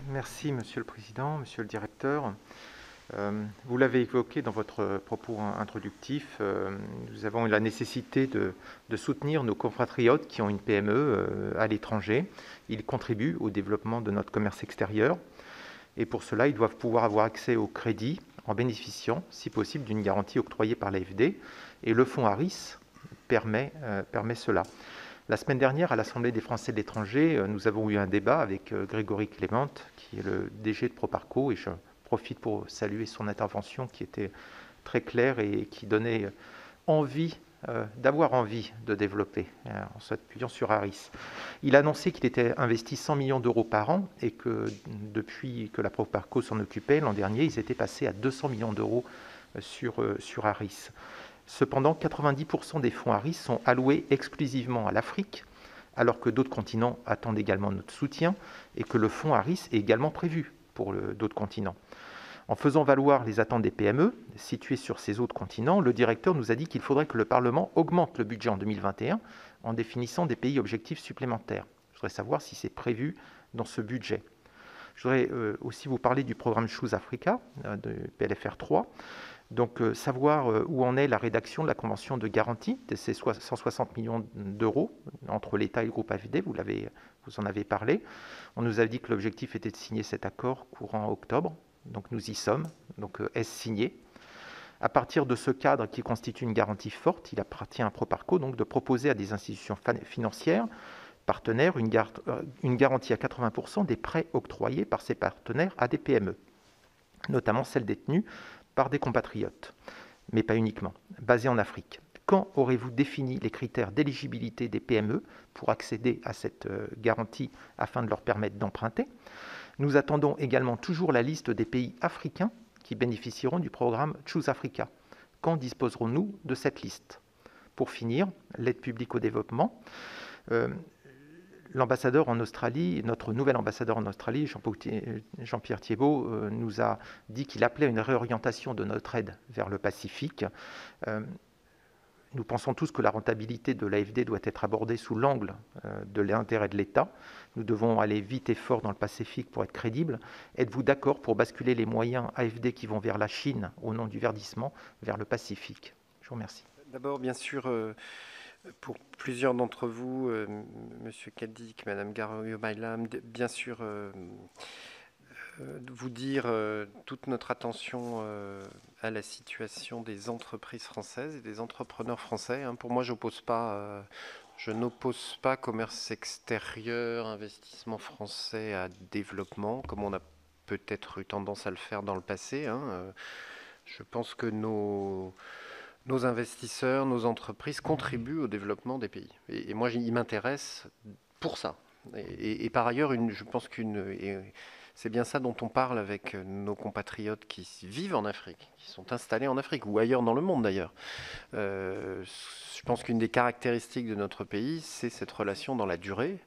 Merci, Monsieur le Président, Monsieur le Directeur. Vous l'avez évoqué dans votre propos introductif, nous avons la nécessité de soutenir nos compatriotes qui ont une PME à l'étranger. Ils contribuent au développement de notre commerce extérieur et pour cela, ils doivent pouvoir avoir accès au crédit en bénéficiant, si possible, d'une garantie octroyée par l'AFD et le fonds Harris permet cela. La semaine dernière, à l'Assemblée des Français de l'étranger, nous avons eu un débat avec Grégory Clément, qui est le DG de Proparco, et je profite pour saluer son intervention qui était très claire et qui donnait envie, d'avoir envie de développer en s'appuyant sur Harris. Il a annoncé qu'il était investi 100 millions d'euros par an et que depuis que la Proparco s'en occupait, l'an dernier, ils étaient passés à 200 millions d'euros sur Harris. Cependant, 90% des fonds Harris sont alloués exclusivement à l'Afrique, alors que d'autres continents attendent également notre soutien et que le fonds Harris est également prévu pour d'autres continents. En faisant valoir les attentes des PME situées sur ces autres continents, le directeur nous a dit qu'il faudrait que le Parlement augmente le budget en 2021 en définissant des pays objectifs supplémentaires. Je voudrais savoir si c'est prévu dans ce budget. Je voudrais aussi vous parler du programme Choose Africa, de PLFR 3. Donc, savoir où en est la rédaction de la convention de garantie de ces 160 millions d'euros entre l'État et le groupe AFD, vous en avez parlé. On nous a dit que l'objectif était de signer cet accord courant octobre, donc nous y sommes. Donc, est-ce signé? À partir de ce cadre qui constitue une garantie forte, il appartient à Proparco donc de proposer à des institutions financières partenaires une garantie à 80% des prêts octroyés par ces partenaires à des PME, notamment celles détenues par des compatriotes, mais pas uniquement, basés en Afrique. Quand aurez-vous défini les critères d'éligibilité des PME pour accéder à cette garantie afin de leur permettre d'emprunter? Nous attendons également toujours la liste des pays africains qui bénéficieront du programme Choose Africa. Quand disposerons-nous de cette liste? Pour finir, l'aide publique au développement. L'ambassadeur en Australie, notre nouvel ambassadeur en Australie, Jean-Pierre Thiébaut, nous a dit qu'il appelait à une réorientation de notre aide vers le Pacifique. Nous pensons tous que la rentabilité de l'AFD doit être abordée sous l'angle de l'intérêt de l'État. Nous devons aller vite et fort dans le Pacifique pour être crédibles. Êtes-vous d'accord pour basculer les moyens AFD qui vont vers la Chine au nom du verdissement vers le Pacifique? Je vous remercie. D'abord, bien sûr, pour plusieurs d'entre vous, Monsieur Cadic, Madame Garriaud-Maylam, bien sûr, vous dire toute notre attention à la situation des entreprises françaises et des entrepreneurs français. Pour moi, je n'oppose pas commerce extérieur, investissement français à développement, comme on a peut-être eu tendance à le faire dans le passé. Je pense que nos investisseurs, nos entreprises contribuent au développement des pays. Et moi, il m'intéresse pour ça. Et par ailleurs, je pense c'est bien ça dont on parle avec nos compatriotes qui vivent en Afrique, qui sont installés en Afrique ou ailleurs dans le monde d'ailleurs. Je pense qu'une des caractéristiques de notre pays, c'est cette relation dans la durée,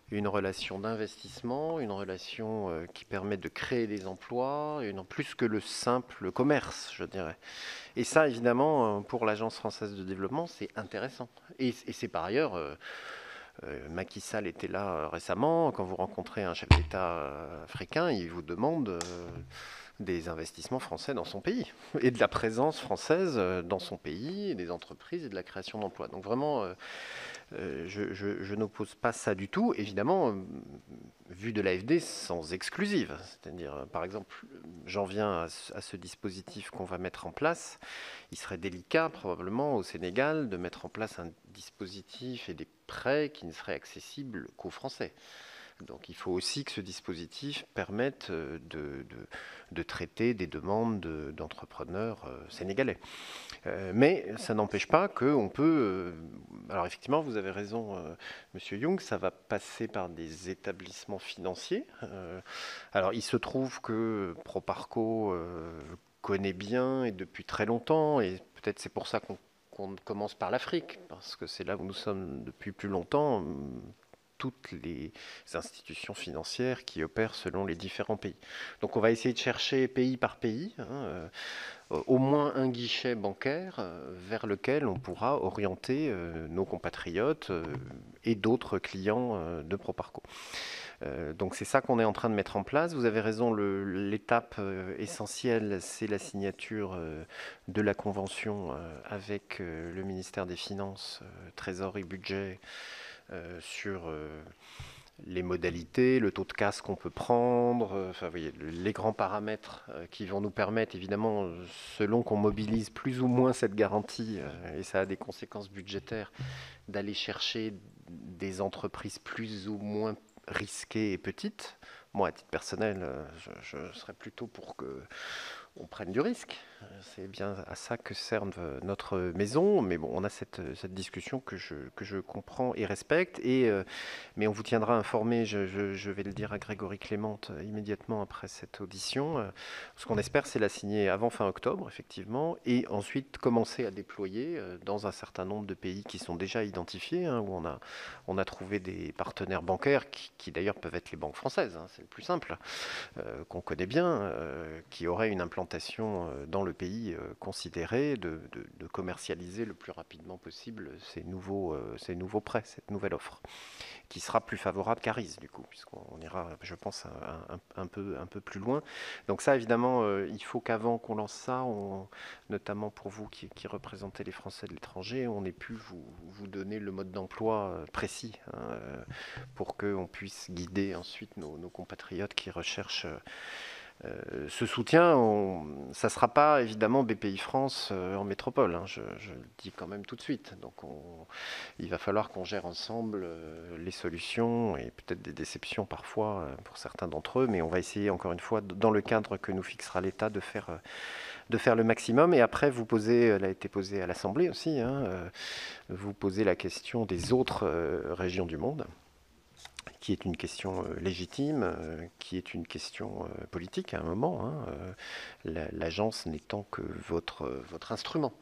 une relation d'investissement, une relation qui permet de créer des emplois, plus que le simple commerce, je dirais. Et ça, évidemment, pour l'Agence française de développement, c'est intéressant. Et c'est par ailleurs, Macky Sall était là récemment, quand vous rencontrez un chef d'État africain, il vous demande des investissements français dans son pays, et de la présence française dans son pays, et des entreprises, et de la création d'emplois. Donc vraiment, je n'oppose pas ça du tout, évidemment, vu de l'AFD sans exclusive. C'est-à-dire, par exemple, j'en viens à ce dispositif qu'on va mettre en place. Il serait délicat, probablement, au Sénégal, de mettre en place un dispositif et des prêts qui ne seraient accessibles qu'aux Français. Donc il faut aussi que ce dispositif permette de traiter des demandes d'entrepreneurs sénégalais. Mais ça n'empêche pas qu'on peut... alors effectivement, vous avez raison, Monsieur Young, ça va passer par des établissements financiers. Alors il se trouve que Proparco connaît bien et depuis très longtemps, et peut-être c'est pour ça qu'on commence par l'Afrique, parce que c'est là où nous sommes depuis plus longtemps, toutes les institutions financières qui opèrent selon les différents pays. Donc on va essayer de chercher pays par pays, au moins un guichet bancaire vers lequel on pourra orienter nos compatriotes et d'autres clients de Proparco. Donc c'est ça qu'on est en train de mettre en place. Vous avez raison, l'étape essentielle, c'est la signature de la convention avec le ministère des Finances, Trésor et Budget sur les modalités, le taux de casse qu'on peut prendre, enfin, vous voyez, les grands paramètres qui vont nous permettre, évidemment, selon qu'on mobilise plus ou moins cette garantie, et ça a des conséquences budgétaires, d'aller chercher des entreprises plus ou moins risquées et petites. Moi, à titre personnel, je serais plutôt pour que on prenne du risque. C'est bien à ça que sert notre maison, mais bon, on a cette discussion que je comprends et respecte, mais on vous tiendra informé, je vais le dire à Grégory Clément immédiatement après cette audition. Ce qu'on espère, c'est la signer avant fin octobre, effectivement, et ensuite commencer à déployer dans un certain nombre de pays qui sont déjà identifiés, hein, où on a trouvé des partenaires bancaires qui d'ailleurs peuvent être les banques françaises, hein, c'est le plus simple, qu'on connaît bien, qui auraient une implantation dans le pays considéré, de commercialiser le plus rapidement possible ces nouveaux prêts, cette nouvelle offre, qui sera plus favorable qu'Aris, du coup, puisqu'on ira, je pense, un peu plus loin. Donc ça, évidemment, il faut qu'avant qu'on lance ça, notamment pour vous qui représentez les Français de l'étranger, on ait pu vous donner le mode d'emploi précis, hein, pour qu'on puisse guider ensuite nos compatriotes qui recherchent ce soutien. Ça ne sera pas évidemment BPI France en métropole, hein, je le dis quand même tout de suite. Donc il va falloir qu'on gère ensemble les solutions et peut-être des déceptions parfois pour certains d'entre eux, mais on va essayer encore une fois, dans le cadre que nous fixera l'État, de faire le maximum. Et après, elle a été posée à l'Assemblée aussi, hein, vous posez la question des autres régions du monde, qui est une question légitime, qui est une question politique à un moment, hein, l'agence n'étant que votre instrument.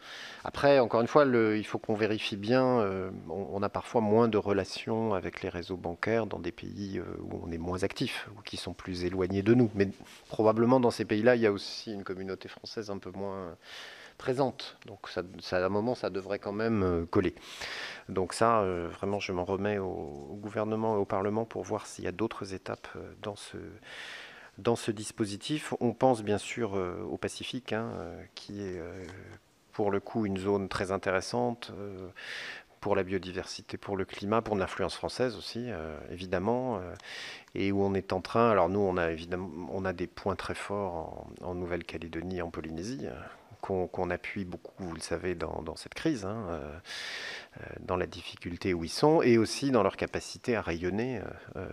Après, encore une fois, il faut qu'on vérifie bien, on a parfois moins de relations avec les réseaux bancaires dans des pays où on est moins actif, ou qui sont plus éloignés de nous. Mais probablement dans ces pays-là, il y a aussi une communauté française un peu moins présente. Donc à un moment, ça devrait quand même coller. Donc ça, vraiment, je m'en remets au gouvernement et au Parlement pour voir s'il y a d'autres étapes dans ce dispositif. On pense bien sûr au Pacifique, hein, qui est pour le coup une zone très intéressante pour la biodiversité, pour le climat, pour l'influence française aussi, évidemment, et où on est en train. Alors nous, on a des points très forts en Nouvelle-Calédonie, en Polynésie, qu'on appuie beaucoup, vous le savez, dans cette crise, hein, dans la difficulté où ils sont, et aussi dans leur capacité à rayonner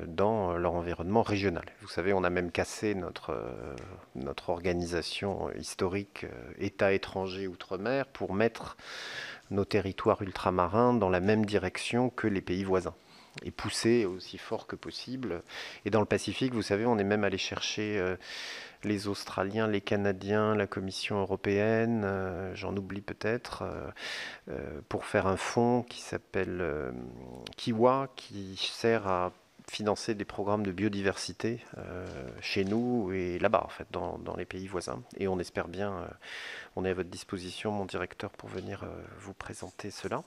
dans leur environnement régional. Vous savez, on a même cassé notre organisation historique État étranger outre-mer pour mettre nos territoires ultramarins dans la même direction que les pays voisins et pousser aussi fort que possible. Et dans le Pacifique, vous savez, on est même allé chercher les Australiens, les Canadiens, la Commission européenne, j'en oublie peut-être, pour faire un fonds qui s'appelle Kiwa, qui sert à financer des programmes de biodiversité chez nous et là-bas, en fait, dans les pays voisins. Et on espère bien, on est à votre disposition, mon directeur, pour venir vous présenter cela.